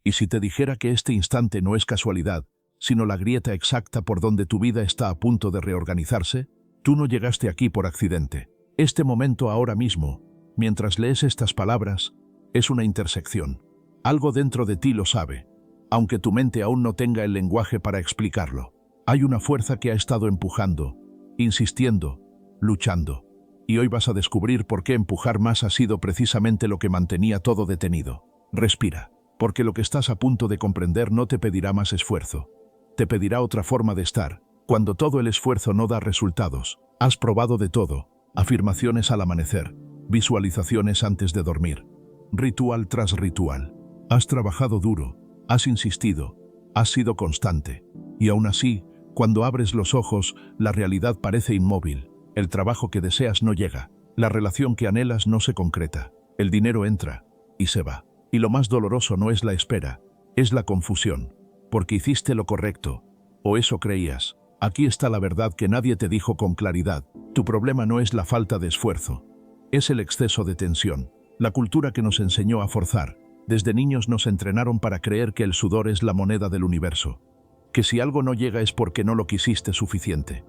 Y si te dijera que este instante no es casualidad, sino la grieta exacta por donde tu vida está a punto de reorganizarse, tú no llegaste aquí por accidente. Este momento ahora mismo, mientras lees estas palabras, es una intersección. Algo dentro de ti lo sabe, aunque tu mente aún no tenga el lenguaje para explicarlo. Hay una fuerza que ha estado empujando, insistiendo, luchando. Y hoy vas a descubrir por qué empujar más ha sido precisamente lo que mantenía todo detenido. Respira, porque lo que estás a punto de comprender no te pedirá más esfuerzo. Te pedirá otra forma de estar. Cuando todo el esfuerzo no da resultados, has probado de todo, afirmaciones al amanecer, visualizaciones antes de dormir, ritual tras ritual. Has trabajado duro, has insistido, has sido constante. Y aún así, cuando abres los ojos, la realidad parece inmóvil. El trabajo que deseas no llega, la relación que anhelas no se concreta, el dinero entra y se va. Y lo más doloroso no es la espera, es la confusión, porque hiciste lo correcto, o eso creías. Aquí está la verdad que nadie te dijo con claridad. Tu problema no es la falta de esfuerzo, es el exceso de tensión. La cultura que nos enseñó a forzar. Desde niños nos entrenaron para creer que el sudor es la moneda del universo, que si algo no llega es porque no lo quisiste suficiente,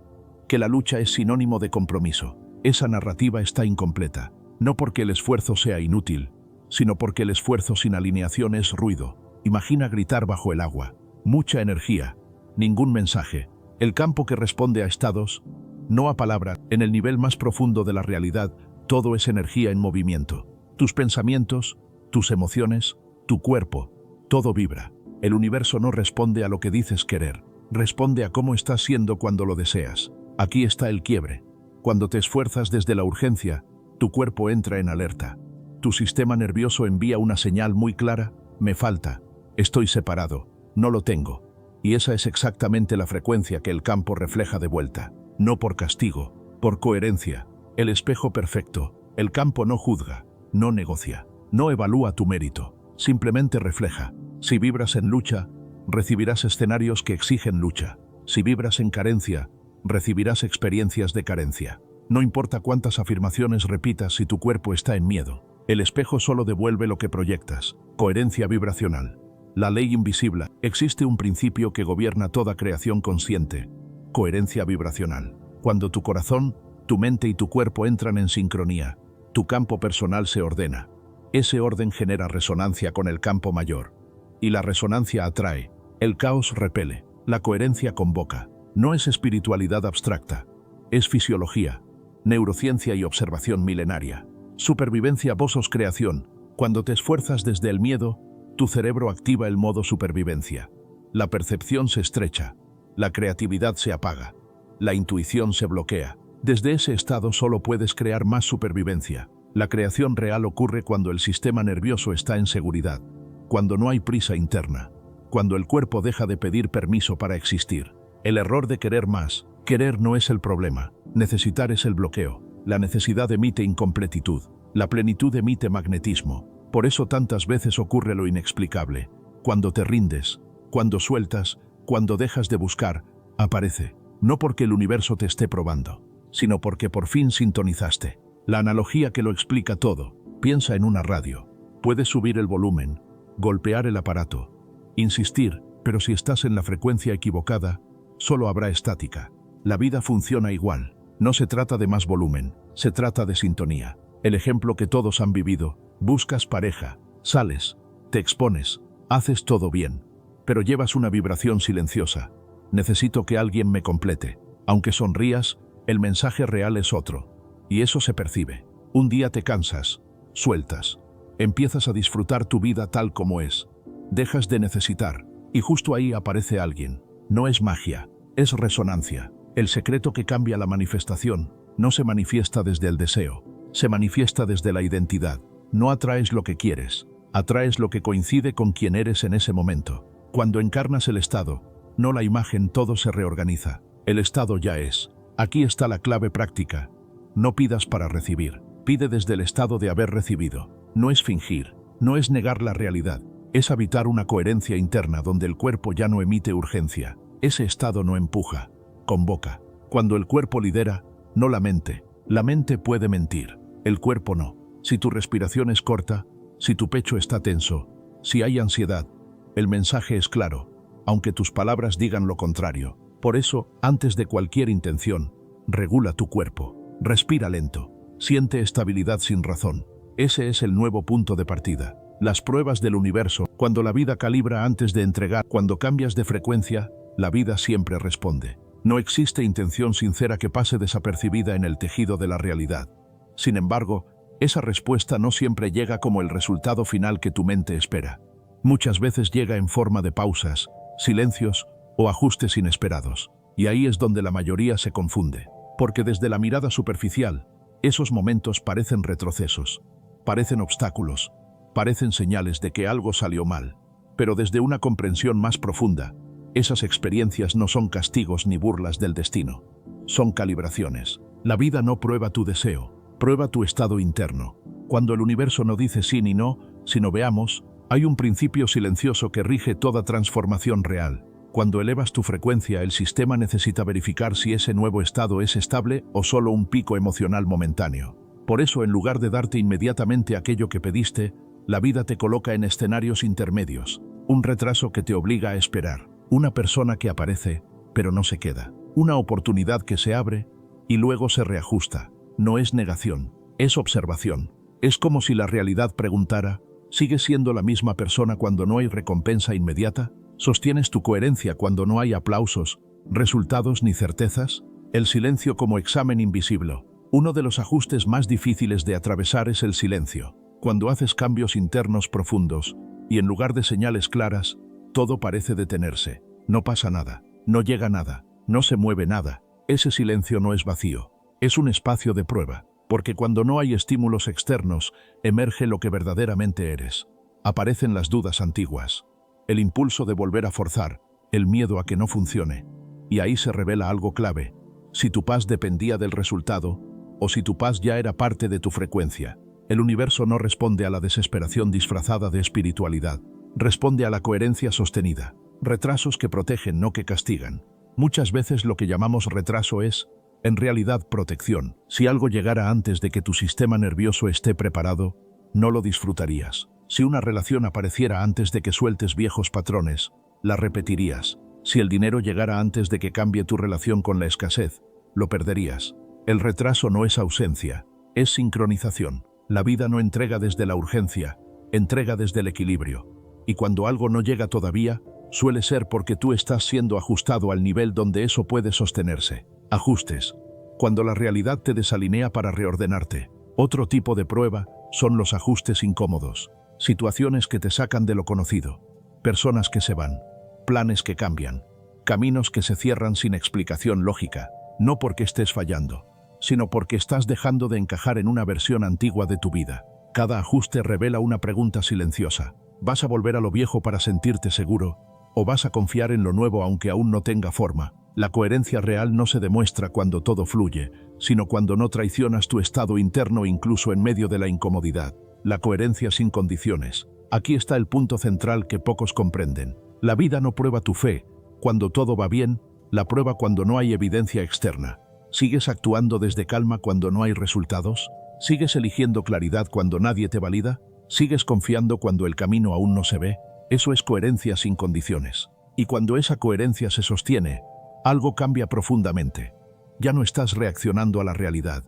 que la lucha es sinónimo de compromiso. Esa narrativa está incompleta, no porque el esfuerzo sea inútil, sino porque el esfuerzo sin alineación es ruido. Imagina gritar bajo el agua, mucha energía, ningún mensaje. El campo que responde a estados, no a palabras. En el nivel más profundo de la realidad, todo es energía en movimiento. Tus pensamientos, tus emociones, tu cuerpo, todo vibra. El universo no responde a lo que dices querer, responde a cómo estás siendo cuando lo deseas. Aquí está el quiebre. Cuando te esfuerzas desde la urgencia, tu cuerpo entra en alerta. Tu sistema nervioso envía una señal muy clara: me falta, estoy separado, no lo tengo. Y esa es exactamente la frecuencia que el campo refleja de vuelta. No por castigo, por coherencia. El espejo perfecto. El campo no juzga, no negocia, no evalúa tu mérito, simplemente refleja. Si vibras en lucha, recibirás escenarios que exigen lucha. Si vibras en carencia, recibirás experiencias de carencia. No importa cuántas afirmaciones repitas si tu cuerpo está en miedo. El espejo solo devuelve lo que proyectas. Coherencia vibracional. La ley invisible. Existe un principio que gobierna toda creación consciente. Coherencia vibracional. Cuando tu corazón, tu mente y tu cuerpo entran en sincronía, tu campo personal se ordena. Ese orden genera resonancia con el campo mayor. Y la resonancia atrae. El caos repele. La coherencia convoca. No es espiritualidad abstracta. Es fisiología, neurociencia y observación milenaria. Supervivencia versus creación. Cuando te esfuerzas desde el miedo, tu cerebro activa el modo supervivencia. La percepción se estrecha, la creatividad se apaga, la intuición se bloquea. Desde ese estado solo puedes crear más supervivencia. La creación real ocurre cuando el sistema nervioso está en seguridad, cuando no hay prisa interna, cuando el cuerpo deja de pedir permiso para existir. El error de querer más. Querer no es el problema, necesitar es el bloqueo. La necesidad emite incompletitud, la plenitud emite magnetismo. Por eso tantas veces ocurre lo inexplicable. Cuando te rindes, cuando sueltas, cuando dejas de buscar, aparece. No porque el universo te esté probando, sino porque por fin sintonizaste. La analogía que lo explica todo. Piensa en una radio. Puedes subir el volumen, golpear el aparato, insistir, pero si estás en la frecuencia equivocada, solo habrá estática. La vida funciona igual. No se trata de más volumen, se trata de sintonía. El ejemplo que todos han vivido. Buscas pareja, sales, te expones, haces todo bien, pero llevas una vibración silenciosa. Necesito que alguien me complete. Aunque sonrías, el mensaje real es otro. Y eso se percibe. Un día te cansas, sueltas, empiezas a disfrutar tu vida tal como es. Dejas de necesitar, y justo ahí aparece alguien. No es magia, es resonancia. El secreto que cambia la manifestación no se manifiesta desde el deseo, se manifiesta desde la identidad. No atraes lo que quieres, atraes lo que coincide con quien eres en ese momento. Cuando encarnas el estado, no la imagen, todo se reorganiza. El estado ya es. Aquí está la clave práctica. No pidas para recibir, pide desde el estado de haber recibido. No es fingir, no es negar la realidad, es habitar una coherencia interna donde el cuerpo ya no emite urgencia. Ese estado no empuja, convoca. Cuando el cuerpo lidera, no la mente. La mente puede mentir, el cuerpo no. Si tu respiración es corta, si tu pecho está tenso, si hay ansiedad, El mensaje es claro, aunque tus palabras digan lo contrario. Por eso, antes de cualquier intención, regula tu cuerpo. Respira lento. Siente estabilidad sin razón. Ese es el nuevo punto de partida. Las pruebas del universo, cuando la vida calibra antes de entregar, cuando cambias de frecuencia, la vida siempre responde. No existe intención sincera que pase desapercibida en el tejido de la realidad. Sin embargo, esa respuesta no siempre llega como el resultado final que tu mente espera. Muchas veces llega en forma de pausas, silencios o ajustes inesperados. Y ahí es donde la mayoría se confunde. Porque desde la mirada superficial, esos momentos parecen retrocesos, parecen obstáculos, parecen señales de que algo salió mal. Pero desde una comprensión más profunda, esas experiencias no son castigos ni burlas del destino. Son calibraciones. La vida no prueba tu deseo, prueba tu estado interno. Cuando el universo no dice sí ni no, sino veamos, hay un principio silencioso que rige toda transformación real. Cuando elevas tu frecuencia, el sistema necesita verificar si ese nuevo estado es estable o solo un pico emocional momentáneo. Por eso, en lugar de darte inmediatamente aquello que pediste, la vida te coloca en escenarios intermedios. Un retraso que te obliga a esperar. Una persona que aparece, pero no se queda. Una oportunidad que se abre y luego se reajusta. No es negación, es observación. Es como si la realidad preguntara, ¿sigues siendo la misma persona cuando no hay recompensa inmediata? ¿Sostienes tu coherencia cuando no hay aplausos, resultados ni certezas? El silencio como examen invisible. Uno de los ajustes más difíciles de atravesar es el silencio. Cuando haces cambios internos profundos y en lugar de señales claras, todo parece detenerse. No pasa nada, no llega nada, no se mueve nada. Ese silencio no es vacío, es un espacio de prueba, porque cuando no hay estímulos externos, emerge lo que verdaderamente eres. Aparecen las dudas antiguas, el impulso de volver a forzar, el miedo a que no funcione. Y ahí se revela algo clave, si tu paz dependía del resultado, o si tu paz ya era parte de tu frecuencia. El universo no responde a la desesperación disfrazada de espiritualidad. Responde a la coherencia sostenida. Retrasos que protegen, no que castigan. Muchas veces lo que llamamos retraso es, en realidad, protección. Si algo llegara antes de que tu sistema nervioso esté preparado, no lo disfrutarías. Si una relación apareciera antes de que sueltes viejos patrones, la repetirías. Si el dinero llegara antes de que cambie tu relación con la escasez, lo perderías. El retraso no es ausencia, es sincronización. La vida no entrega desde la urgencia, entrega desde el equilibrio. Y cuando algo no llega todavía, suele ser porque tú estás siendo ajustado al nivel donde eso puede sostenerse. Ajustes. Cuando la realidad te desalinea para reordenarte. Otro tipo de prueba son los ajustes incómodos. Situaciones que te sacan de lo conocido. Personas que se van. Planes que cambian. Caminos que se cierran sin explicación lógica. No porque estés fallando, sino porque estás dejando de encajar en una versión antigua de tu vida. Cada ajuste revela una pregunta silenciosa. ¿Vas a volver a lo viejo para sentirte seguro? ¿O vas a confiar en lo nuevo aunque aún no tenga forma? La coherencia real no se demuestra cuando todo fluye, sino cuando no traicionas tu estado interno incluso en medio de la incomodidad. La coherencia sin condiciones. Aquí está el punto central que pocos comprenden. La vida no prueba tu fe cuando todo va bien, la prueba cuando no hay evidencia externa. ¿Sigues actuando desde calma cuando no hay resultados? ¿Sigues eligiendo claridad cuando nadie te valida? ¿Sigues confiando cuando el camino aún no se ve? Eso es coherencia sin condiciones. Y cuando esa coherencia se sostiene, algo cambia profundamente. Ya no estás reaccionando a la realidad,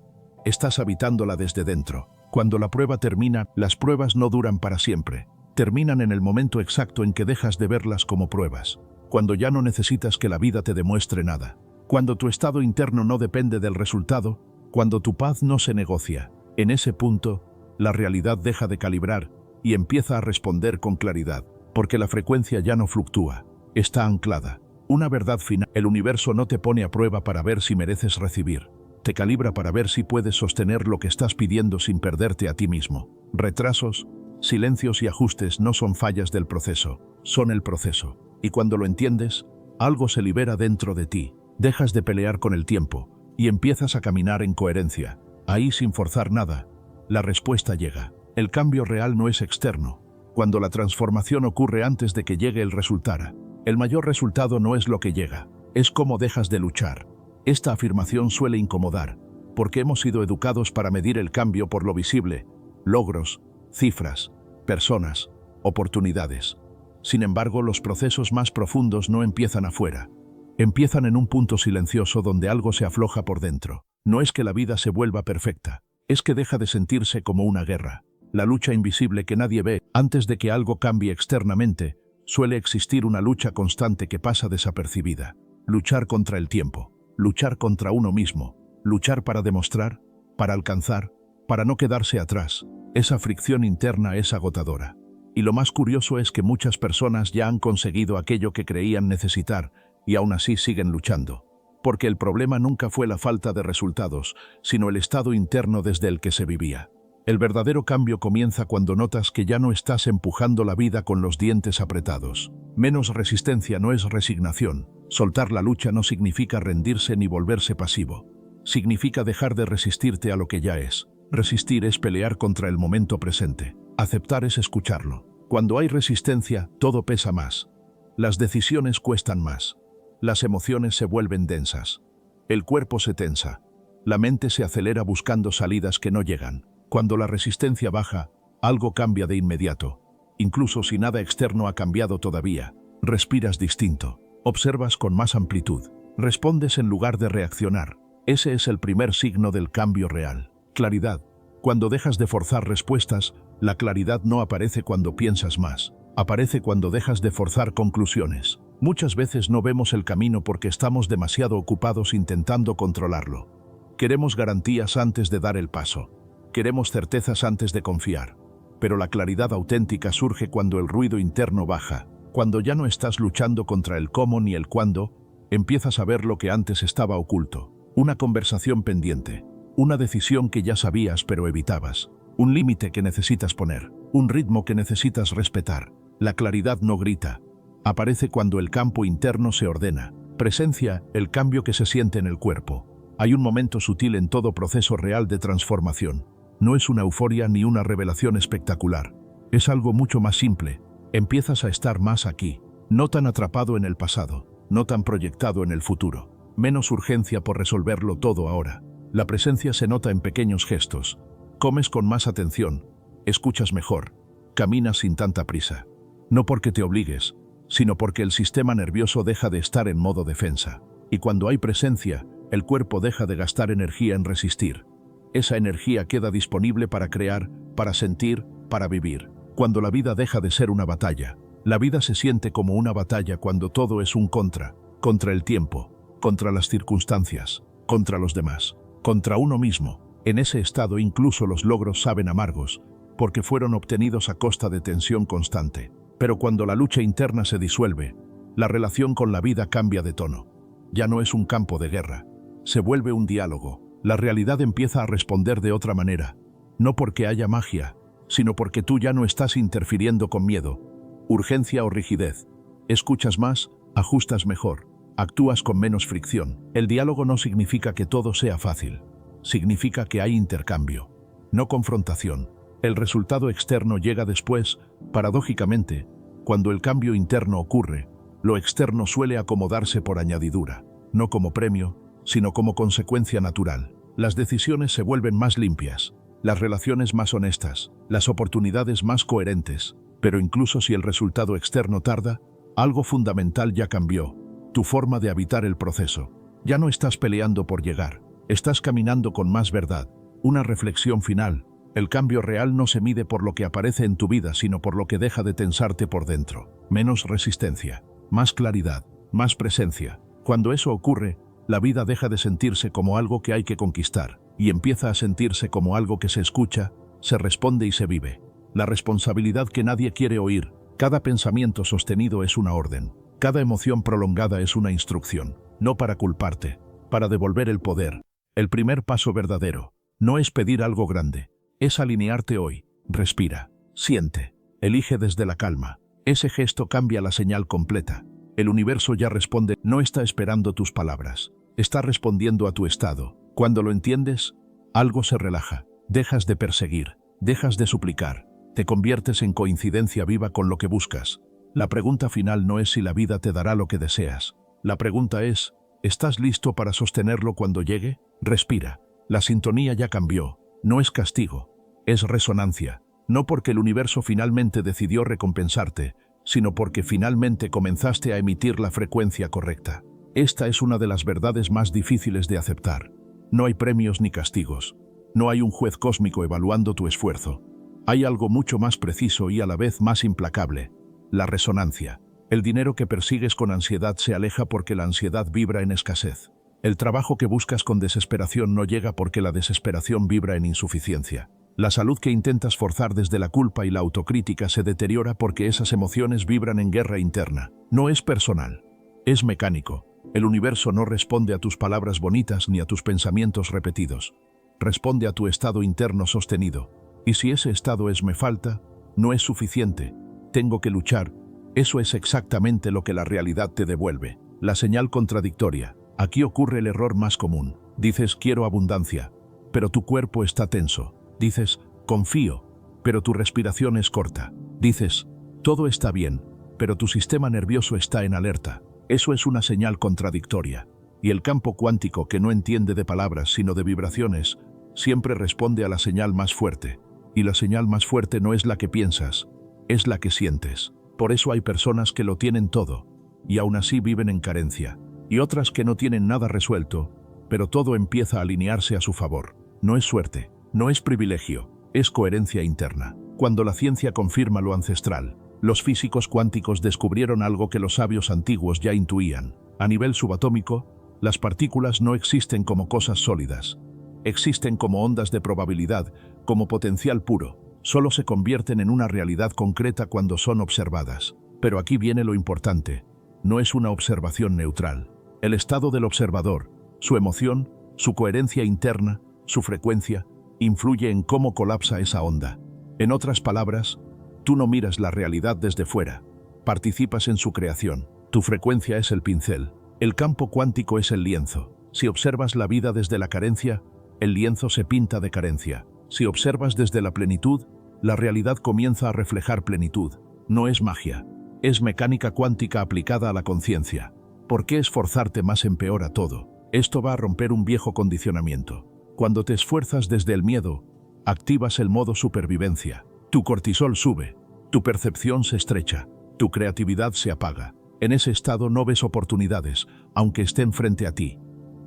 estás habitándola desde dentro. Cuando la prueba termina, las pruebas no duran para siempre. Terminan en el momento exacto en que dejas de verlas como pruebas. Cuando ya no necesitas que la vida te demuestre nada. Cuando tu estado interno no depende del resultado, cuando tu paz no se negocia. En ese punto, la realidad deja de calibrar y empieza a responder con claridad, porque la frecuencia ya no fluctúa, está anclada. Una verdad final. El universo no te pone a prueba para ver si mereces recibir. Te calibra para ver si puedes sostener lo que estás pidiendo sin perderte a ti mismo. Retrasos, silencios y ajustes no son fallas del proceso, son el proceso. Y cuando lo entiendes, algo se libera dentro de ti. Dejas de pelear con el tiempo y empiezas a caminar en coherencia. Ahí, sin forzar nada, la respuesta llega. El cambio real no es externo. Cuando la transformación ocurre antes de que llegue el resultado, el mayor resultado no es lo que llega, es cómo dejas de luchar. Esta afirmación suele incomodar, porque hemos sido educados para medir el cambio por lo visible, logros, cifras, personas, oportunidades. Sin embargo, los procesos más profundos no empiezan afuera. Empiezan en un punto silencioso donde algo se afloja por dentro. No es que la vida se vuelva perfecta, es que deja de sentirse como una guerra. La lucha invisible que nadie ve. Antes de que algo cambie externamente, suele existir una lucha constante que pasa desapercibida. Luchar contra el tiempo, luchar contra uno mismo, luchar para demostrar, para alcanzar, para no quedarse atrás. Esa fricción interna es agotadora. Y lo más curioso es que muchas personas ya han conseguido aquello que creían necesitar y aún así siguen luchando. Porque el problema nunca fue la falta de resultados, sino el estado interno desde el que se vivía. El verdadero cambio comienza cuando notas que ya no estás empujando la vida con los dientes apretados. Menos resistencia no es resignación. Soltar la lucha no significa rendirse ni volverse pasivo. Significa dejar de resistirte a lo que ya es. Resistir es pelear contra el momento presente. Aceptar es escucharlo. Cuando hay resistencia, todo pesa más. Las decisiones cuestan más. Las emociones se vuelven densas. El cuerpo se tensa. La mente se acelera buscando salidas que no llegan. Cuando la resistencia baja, algo cambia de inmediato. Incluso si nada externo ha cambiado todavía. Respiras distinto. Observas con más amplitud. Respondes en lugar de reaccionar. Ese es el primer signo del cambio real. Claridad. Cuando dejas de forzar respuestas, la claridad no aparece cuando piensas más. Aparece cuando dejas de forzar conclusiones. Muchas veces no vemos el camino porque estamos demasiado ocupados intentando controlarlo. Queremos garantías antes de dar el paso. Queremos certezas antes de confiar. Pero la claridad auténtica surge cuando el ruido interno baja. Cuando ya no estás luchando contra el cómo ni el cuándo, empiezas a ver lo que antes estaba oculto. Una conversación pendiente. Una decisión que ya sabías pero evitabas. Un límite que necesitas poner. Un ritmo que necesitas respetar. La claridad no grita. Aparece cuando el campo interno se ordena. Presencia el cambio que se siente en el cuerpo. Hay un momento sutil en todo proceso real de transformación. No es una euforia ni una revelación espectacular. Es algo mucho más simple. Empiezas a estar más aquí. No tan atrapado en el pasado. No tan proyectado en el futuro. Menos urgencia por resolverlo todo ahora. La presencia se nota en pequeños gestos. Comes con más atención. Escuchas mejor. Caminas sin tanta prisa. No porque te obligues, sino porque el sistema nervioso deja de estar en modo defensa. Y cuando hay presencia, el cuerpo deja de gastar energía en resistir. Esa energía queda disponible para crear, para sentir, para vivir. Cuando la vida deja de ser una batalla, la vida se siente como una batalla cuando todo es un contra el tiempo, contra las circunstancias, contra los demás, contra uno mismo. En ese estado incluso los logros saben amargos, porque fueron obtenidos a costa de tensión constante. Pero cuando la lucha interna se disuelve, la relación con la vida cambia de tono. Ya no es un campo de guerra, se vuelve un diálogo. La realidad empieza a responder de otra manera, no porque haya magia, sino porque tú ya no estás interfiriendo con miedo, urgencia o rigidez. Escuchas más, ajustas mejor, actúas con menos fricción. El diálogo no significa que todo sea fácil. Significa que hay intercambio, no confrontación. El resultado externo llega después, paradójicamente. Cuando el cambio interno ocurre, lo externo suele acomodarse por añadidura, no como premio, sino como consecuencia natural. Las decisiones se vuelven más limpias, las relaciones más honestas, las oportunidades más coherentes. Pero incluso si el resultado externo tarda, algo fundamental ya cambió, tu forma de habitar el proceso. Ya no estás peleando por llegar. Estás caminando con más verdad. Una reflexión final. El cambio real no se mide por lo que aparece en tu vida, sino por lo que deja de tensarte por dentro. Menos resistencia, más claridad, más presencia. Cuando eso ocurre, la vida deja de sentirse como algo que hay que conquistar y empieza a sentirse como algo que se escucha, se responde y se vive. La responsabilidad que nadie quiere oír. Cada pensamiento sostenido es una orden. Cada emoción prolongada es una instrucción. No para culparte, para devolver el poder. El primer paso verdadero no es pedir algo grande, es alinearte hoy. Respira, siente, elige desde la calma. Ese gesto cambia la señal completa. El universo ya responde, no está esperando tus palabras, está respondiendo a tu estado. Cuando lo entiendes, algo se relaja. Dejas de perseguir, dejas de suplicar, te conviertes en coincidencia viva con lo que buscas. La pregunta final no es si la vida te dará lo que deseas. La pregunta es, ¿estás listo para sostenerlo cuando llegue? Respira. La sintonía ya cambió. No es castigo, es resonancia. No porque el universo finalmente decidió recompensarte, sino porque finalmente comenzaste a emitir la frecuencia correcta. Esta es una de las verdades más difíciles de aceptar. No hay premios ni castigos. No hay un juez cósmico evaluando tu esfuerzo. Hay algo mucho más preciso y a la vez más implacable: la resonancia. El dinero que persigues con ansiedad se aleja porque la ansiedad vibra en escasez. El trabajo que buscas con desesperación no llega porque la desesperación vibra en insuficiencia. La salud que intentas forzar desde la culpa y la autocrítica se deteriora porque esas emociones vibran en guerra interna. No es personal, es mecánico. El universo no responde a tus palabras bonitas ni a tus pensamientos repetidos. Responde a tu estado interno sostenido. Y si ese estado es "me falta", no es suficiente, tengo que luchar, eso es exactamente lo que la realidad te devuelve. La señal contradictoria. Aquí ocurre el error más común. Dices "quiero abundancia", pero tu cuerpo está tenso. Dices "confío", pero tu respiración es corta. Dices "todo está bien", pero tu sistema nervioso está en alerta. Eso es una señal contradictoria. Y el campo cuántico, que no entiende de palabras sino de vibraciones, siempre responde a la señal más fuerte. Y la señal más fuerte no es la que piensas, es la que sientes. Por eso hay personas que lo tienen todo, y aún así viven en carencia. Y otras que no tienen nada resuelto, pero todo empieza a alinearse a su favor. No es suerte, no es privilegio, es coherencia interna. Cuando la ciencia confirma lo ancestral, los físicos cuánticos descubrieron algo que los sabios antiguos ya intuían. A nivel subatómico, las partículas no existen como cosas sólidas. Existen como ondas de probabilidad, como potencial puro. Solo se convierten en una realidad concreta cuando son observadas. Pero aquí viene lo importante. No es una observación neutral. El estado del observador, su emoción, su coherencia interna, su frecuencia, influye en cómo colapsa esa onda. En otras palabras, tú no miras la realidad desde fuera, participas en su creación. Tu frecuencia es el pincel, el campo cuántico es el lienzo. Si observas la vida desde la carencia, el lienzo se pinta de carencia. Si observas desde la plenitud, la realidad comienza a reflejar plenitud. No es magia, es mecánica cuántica aplicada a la conciencia. ¿Por qué esforzarte más empeora todo? Esto va a romper un viejo condicionamiento. Cuando te esfuerzas desde el miedo, activas el modo supervivencia. Tu cortisol sube, tu percepción se estrecha, tu creatividad se apaga. En ese estado no ves oportunidades, aunque estén frente a ti.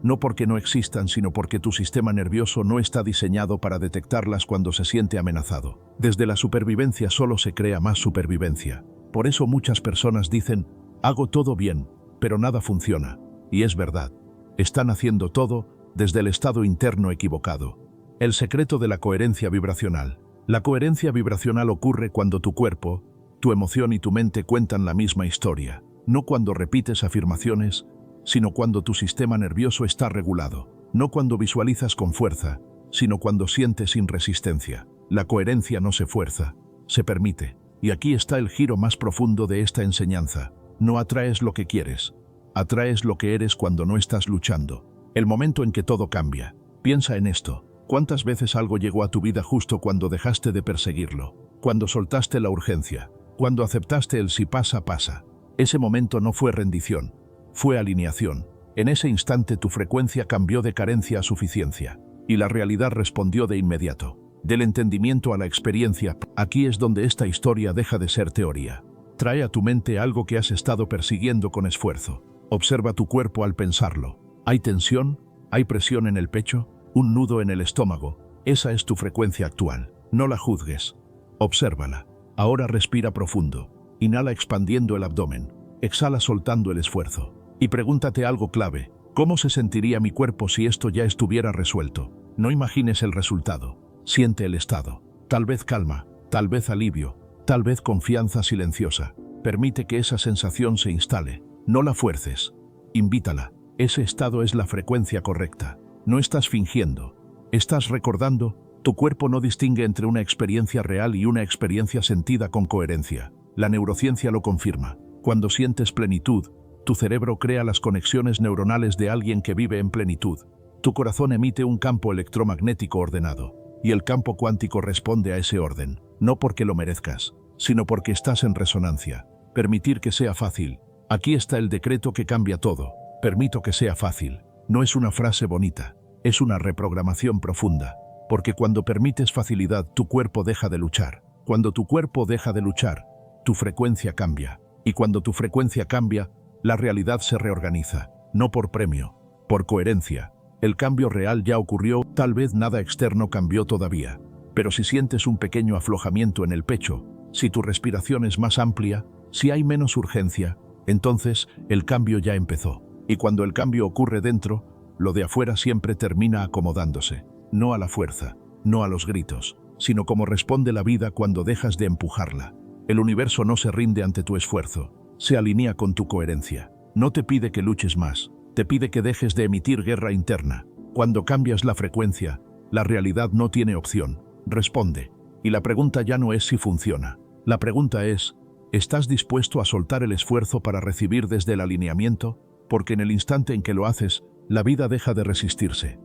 No porque no existan, sino porque tu sistema nervioso no está diseñado para detectarlas cuando se siente amenazado. Desde la supervivencia solo se crea más supervivencia. Por eso muchas personas dicen, hago todo bien, pero nada funciona. Y es verdad. Están haciendo todo desde el estado interno equivocado. El secreto de la coherencia vibracional. La coherencia vibracional ocurre cuando tu cuerpo, tu emoción y tu mente cuentan la misma historia. No cuando repites afirmaciones, sino cuando tu sistema nervioso está regulado. No cuando visualizas con fuerza, sino cuando sientes sin resistencia. La coherencia no se fuerza, se permite. Y aquí está el giro más profundo de esta enseñanza. No atraes lo que quieres, atraes lo que eres cuando no estás luchando. El momento en que todo cambia. Piensa en esto. ¿Cuántas veces algo llegó a tu vida justo cuando dejaste de perseguirlo? Cuando soltaste la urgencia, cuando aceptaste el si pasa, pasa. Ese momento no fue rendición, fue alineación. En ese instante tu frecuencia cambió de carencia a suficiencia, y la realidad respondió de inmediato. Del entendimiento a la experiencia, aquí es donde esta historia deja de ser teoría. Trae a tu mente algo que has estado persiguiendo con esfuerzo. Observa tu cuerpo al pensarlo. ¿Hay tensión? ¿Hay presión en el pecho? ¿Un nudo en el estómago? Esa es tu frecuencia actual. No la juzgues. Obsérvala. Ahora respira profundo. Inhala expandiendo el abdomen. Exhala soltando el esfuerzo. Y pregúntate algo clave. ¿Cómo se sentiría mi cuerpo si esto ya estuviera resuelto? No imagines el resultado. Siente el estado. Tal vez calma, tal vez alivio, tal vez confianza silenciosa. Permite que esa sensación se instale. No la fuerces. Invítala. Ese estado es la frecuencia correcta. No estás fingiendo. Estás recordando. Tu cuerpo no distingue entre una experiencia real y una experiencia sentida con coherencia. La neurociencia lo confirma. Cuando sientes plenitud, tu cerebro crea las conexiones neuronales de alguien que vive en plenitud. Tu corazón emite un campo electromagnético ordenado, y el campo cuántico responde a ese orden, no porque lo merezcas, sino porque estás en resonancia. Permitir que sea fácil. Aquí está el decreto que cambia todo. Permito que sea fácil. No es una frase bonita, es una reprogramación profunda. Porque cuando permites facilidad, tu cuerpo deja de luchar. Cuando tu cuerpo deja de luchar, tu frecuencia cambia. Y cuando tu frecuencia cambia, la realidad se reorganiza, no por premio, por coherencia. El cambio real ya ocurrió, tal vez nada externo cambió todavía. Pero si sientes un pequeño aflojamiento en el pecho, si tu respiración es más amplia, si hay menos urgencia, entonces el cambio ya empezó. Y cuando el cambio ocurre dentro, lo de afuera siempre termina acomodándose. No a la fuerza, no a los gritos, sino como responde la vida cuando dejas de empujarla. El universo no se rinde ante tu esfuerzo, se alinea con tu coherencia. No te pide que luches más, te pide que dejes de emitir guerra interna. Cuando cambias la frecuencia, la realidad no tiene opción, responde. Y la pregunta ya no es si funciona. La pregunta es, ¿estás dispuesto a soltar el esfuerzo para recibir desde el alineamiento? Porque en el instante en que lo haces, la vida deja de resistirse.